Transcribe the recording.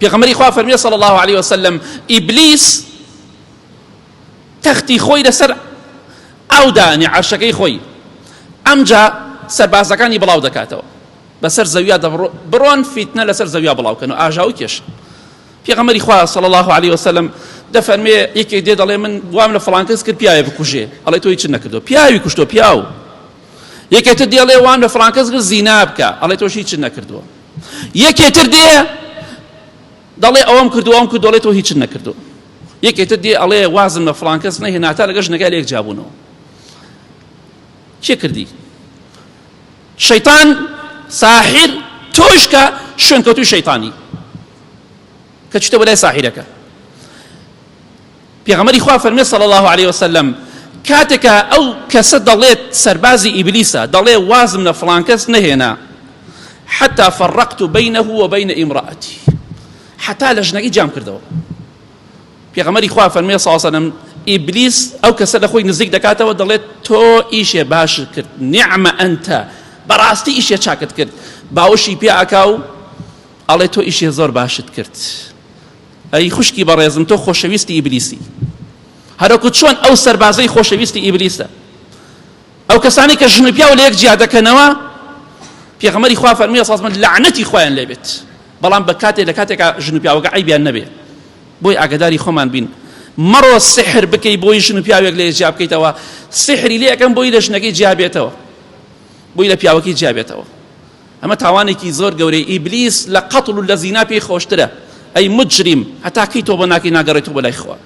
پێغەمبەری خوا فەرمیێ صلی الله عليه وسلم ئیبلیس تەختی خۆی لەسەر ئەو دانی عەرشەکەی خۆی ئەمجا سەربازەکانی بڵاو دەکاتەوە بەسەر زەویا بڕۆن فیتنە لەسەر زەویا بڵاوکەن و ئاژاوی کێش. پێغەمبەری خوا صلی الله عليه وسلم دەفەرمێ یەکێک دێ دەڵێ من وام لە فڵان کەس کرد پیاوێ بکوژێ، ئەڵێ تۆ هیچ نەکردو، پیاوی کوشتۆ پیاو. یەکێتر دێڵێ وام لە فڵان کەس کرد زینا بکە، ئەڵێ تۆش هیچ نەکردووە. یەکێتر دێ دەڵێ ئەوەم کردو ئەوم کردو، ئەڵێ تۆ هیچ نەکردو. یەکێتر دێ ئەڵێ وازم لە فڵان کەس نەهێنا تا لەگەڵ ژنەکە لێک جابوونەوە. چێ کردی؟ شەیطان ساحر تۆش کە شوێنکەوتوی شەیطانی کە چتە بەلای ساحیرەکە. پێغەمبەری خوا فەرمێ صلی الله عليه وسلم کاتێکە ئەو کەسە دەڵێت سەربازی ئیبلیسە دەڵێ وازم لە فڵان کەس نەهێنا حتى فرقت بينه وبين امرأتي حتى لە ژنەکەی جام کردەوە. پێغەمبەری خوا فەرمێ صلی الله عليه وسلم ئیبلیس ئەو کەسە لە خۆی نزیک دەکاتەوە دەڵێت تۆ ئیشێ باشت کرد، نعمە ئەنتە، بەڕاستی ئیشێ چاکت کرد. باوەشی پێ ئەکا و ئەڵێ تۆ ئیشێ زۆر باشت کرد. ئەی خوشکی بەڕێزم تۆ خۆشەویستی ئیبلیسی. هەروەکو چۆن ئەو سەربازەی خۆشەویستی ئیبلیسە. ئەو کەسانی کە ژن و پیاو لە یەک جیا دەکەنەوە پێغەمبەری خوا فەرمیێ صلی الله عليه وسلم لعنەتی خۆیان لێ بێت، بەڵام بە کاتێک لە کاتێکە ژن و پیاوەکە عیبیان نەبێ. بۆی ئاگاداری خۆمان بین، مەڕۆ سحر بکەی بۆی ژن و پیاوێک لێ جیا بکەیتەوە، سحری لێ ئەەکەم بۆی لە ژنەکەی جیا بێتەوە، بۆی لە پیاوەکەی جیا بێتەوە. ئەمە تاوانێکی زۆر گەورەی. ئیبلیس لە قەتڵ و لە زینا پێی خۆشترە. ئەی مجرم هەتا کەی تۆ بە ناکەی ناگەڕێتەوە بەلای خوا.